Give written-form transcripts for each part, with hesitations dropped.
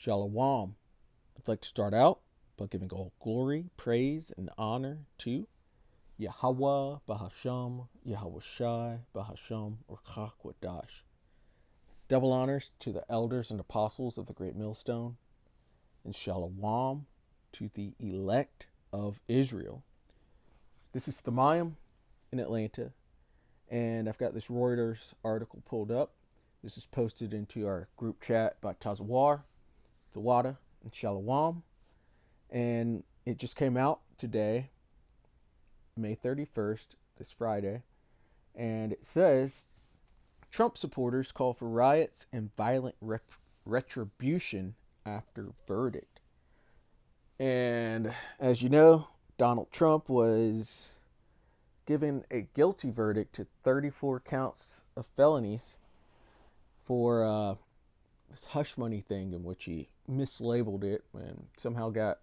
Shalom. I'd like to start out by giving all glory, praise, and honor to Yahweh Bahasham, Yahweh Shai Bahasham, or Chakwadash. Double honors to the elders and apostles of the Great Millstone, and Shalom to the elect of Israel. This is Thamayim in Atlanta, and I've got this Reuters article pulled up. This is posted into our group chat by Tazawar, Tawada, and Shalom. And it just came out today, May 31st, this Friday. And it says, Trump supporters call for riots and violent retribution after verdict. And as you know, Donald Trump was given a guilty verdict to 34 counts of felonies for this hush money thing, in which he mislabeled it and somehow got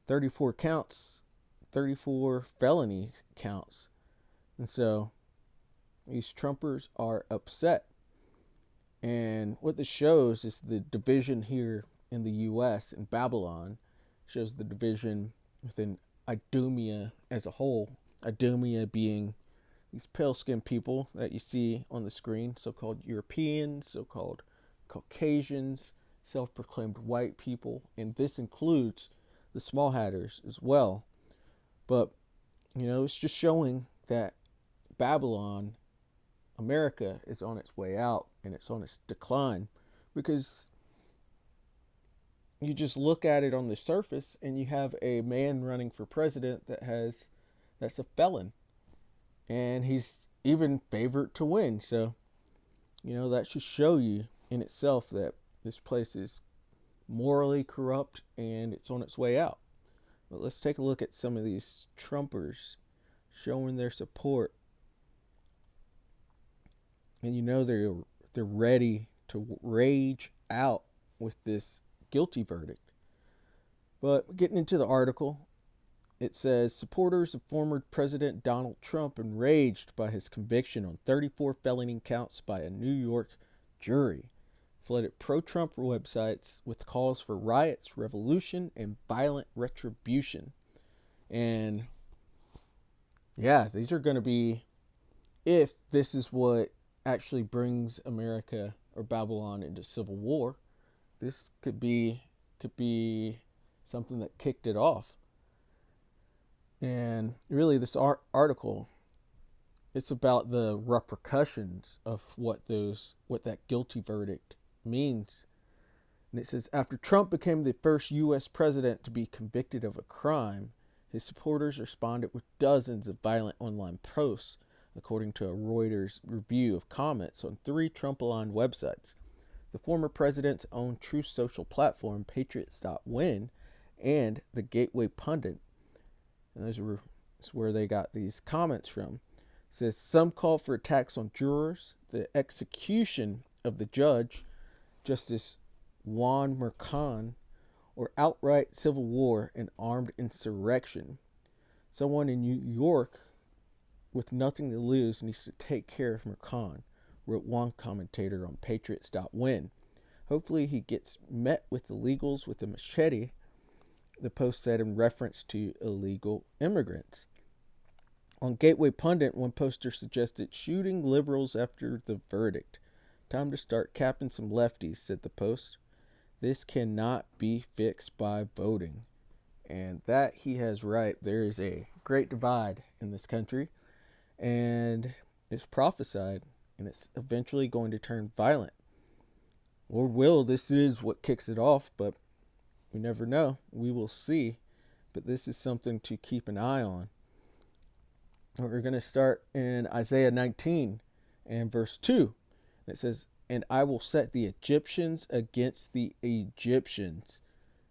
34 counts, 34 felony counts. And so these Trumpers are upset. And what this shows is the division here in the U.S. and Babylon, shows the division within Idumea as a whole. Idumea being these pale-skinned people that you see on the screen, so-called Europeans, so-called Caucasians, self-proclaimed white people, and this includes the small hatters as well. But, it's just showing that Babylon, America, is on its way out and it's on its decline, because you just look at it on the surface and you have a man running for president that's a felon, and he's even favored to win. So, that should show you in itself that this place is morally corrupt and it's on its way out. But let's take a look at some of these Trumpers showing their support. And they're ready to rage out with this guilty verdict. But getting into the article, it says supporters of former President Donald Trump enraged by his conviction on 34 felony counts by a New York jury flooded pro-Trump websites with calls for riots, revolution, and violent retribution. And yeah, these are going to be, if this is what actually brings America or Babylon into civil war, this could be something that kicked it off. And really, this article, it's about the repercussions of what that guilty verdict means. And it says, after Trump became the first U.S. president to be convicted of a crime, his supporters responded with dozens of violent online posts, according to a Reuters review of comments on 3 Trump-aligned websites: the former president's own Truth Social platform, Patriots.win, and the Gateway Pundit. And that's where they got these comments from. It says, some call for attacks on jurors, the execution of the judge, Justice Juan Merchan, or outright civil war and armed insurrection. Someone in New York with nothing to lose needs to take care of Merchan, wrote one commentator on Patriots.win. Hopefully he gets met with illegals with a machete, the post said in reference to illegal immigrants. On Gateway Pundit, one poster suggested shooting liberals after the verdict. Time to start capping some lefties, said the post. This cannot be fixed by voting. And that he has right. There is a great divide in this country, and it's prophesied, and it's eventually going to turn violent. Lord will, this is what kicks it off, but we never know. We will see. But this is something to keep an eye on. We're going to start in Isaiah 19 and verse 2. It says, and I will set the Egyptians against the Egyptians.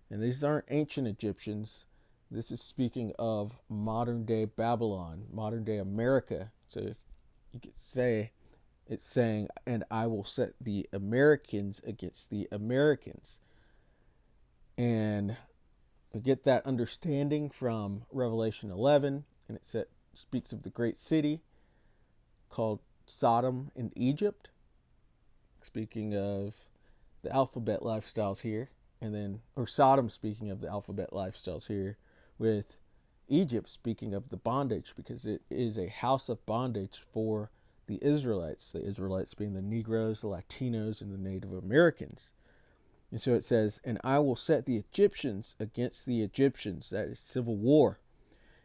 And these aren't ancient Egyptians. This is speaking of modern day Babylon, modern day America. So you could say it's saying, and I will set the Americans against the Americans. And we get that understanding from Revelation 11, and it speaks of the great city called Sodom in Egypt. Speaking of the alphabet lifestyles here, and then, or Sodom, speaking of the alphabet lifestyles here, with Egypt, speaking of the bondage, because it is a house of bondage for the Israelites being the Negroes, the Latinos, and the Native Americans. And so it says, and I will set the Egyptians against the Egyptians, that is civil war,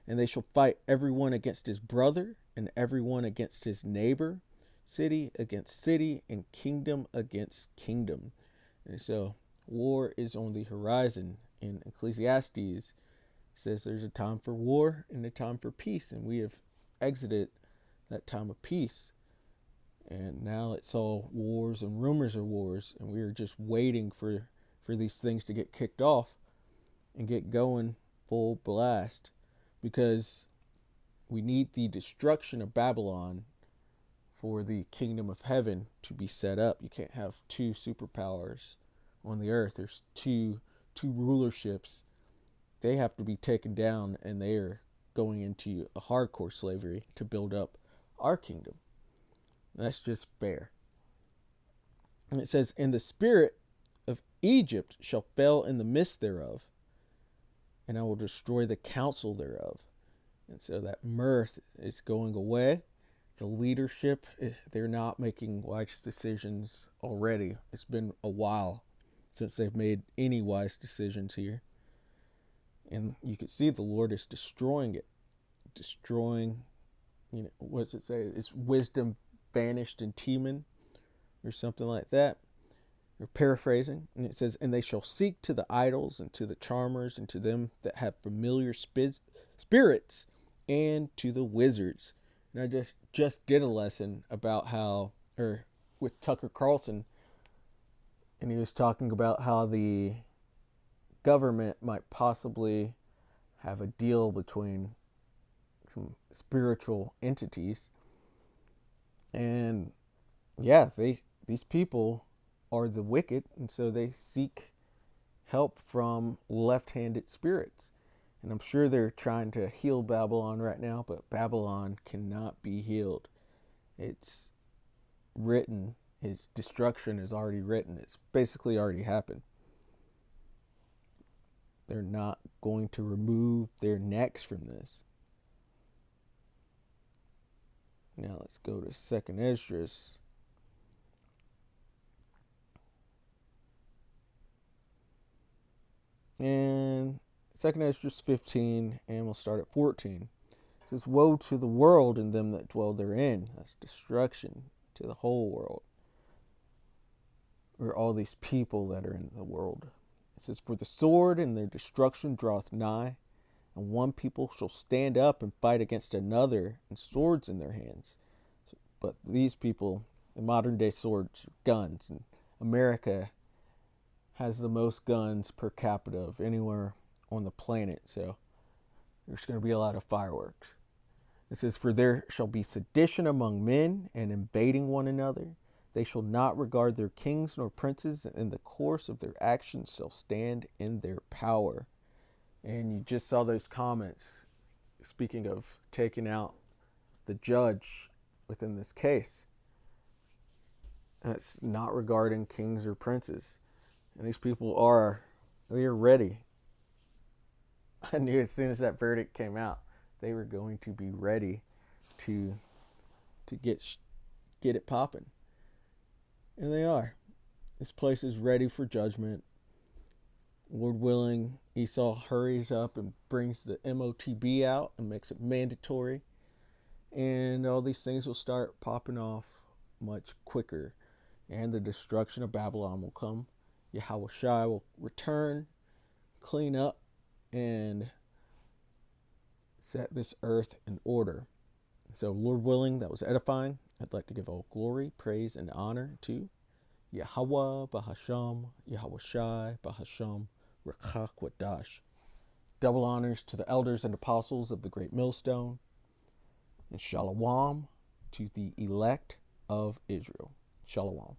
and they shall fight everyone against his brother, and everyone against his neighbor, city against city, and kingdom against kingdom. And so war is on the horizon. In Ecclesiastes, it says there's a time for war and a time for peace, and we have exited that time of peace. And now it's all wars and rumors of wars, and we are just waiting for these things to get kicked off and get going full blast, because we need the destruction of Babylon for the kingdom of heaven to be set up. You can't have two superpowers on the earth. There's two rulerships. They have to be taken down, and they are going into a hardcore slavery to build up our kingdom. That's just fair. And it says, and the spirit of Egypt shall fail in the midst thereof, and I will destroy the counsel thereof. And so that mirth is going away. The leadership, they're not making wise decisions already. It's been a while since they've made any wise decisions here. And you can see the Lord is destroying it. Destroying, what does it say? It's wisdom vanished in Teman, or something like that. Or paraphrasing. And it says, and they shall seek to the idols, and to the charmers, and to them that have familiar spirits, and to the wizards. And I just did a lesson about how, or with Tucker Carlson, and he was talking about how the government might possibly have a deal between some spiritual entities. And yeah, these people are the wicked, and so they seek help from left-handed spirits. And I'm sure they're trying to heal Babylon right now, but Babylon cannot be healed. It's written. His destruction is already written. It's basically already happened. They're not going to remove their necks from this. Now let's go to 2nd Esdras. And 2nd Esdras 15, and we'll start at 14. It says, woe to the world and them that dwell therein. That's destruction to the whole world, or all these people that are in the world. It says, for the sword and their destruction draweth nigh, and one people shall stand up and fight against another, and swords in their hands. But these people, the modern day swords, guns, and America has the most guns per capita of anywhere on the planet, so there's going to be a lot of fireworks. It says, for there shall be sedition among men, and invading one another. They shall not regard their kings nor princes, and in the course of their actions shall stand in their power. And you just saw those comments, speaking of taking out the judge within this case. That's not regarding kings or princes. And these people they're ready. I knew as soon as that verdict came out, they were going to be ready to get it popping. And they are. This place is ready for judgment. Lord willing, Esau hurries up and brings the MOTB out and makes it mandatory. And all these things will start popping off much quicker. And the destruction of Babylon will come. Yahushua will return, clean up, and set this earth in order. So, Lord willing, that was edifying. I'd like to give all glory, praise, and honor to Yahweh, Bahasham, Yahushua, Bahasham, Rakach Wadash. Double honors to the elders and apostles of the Great Millstone, and Shalom to the elect of Israel. Shalom.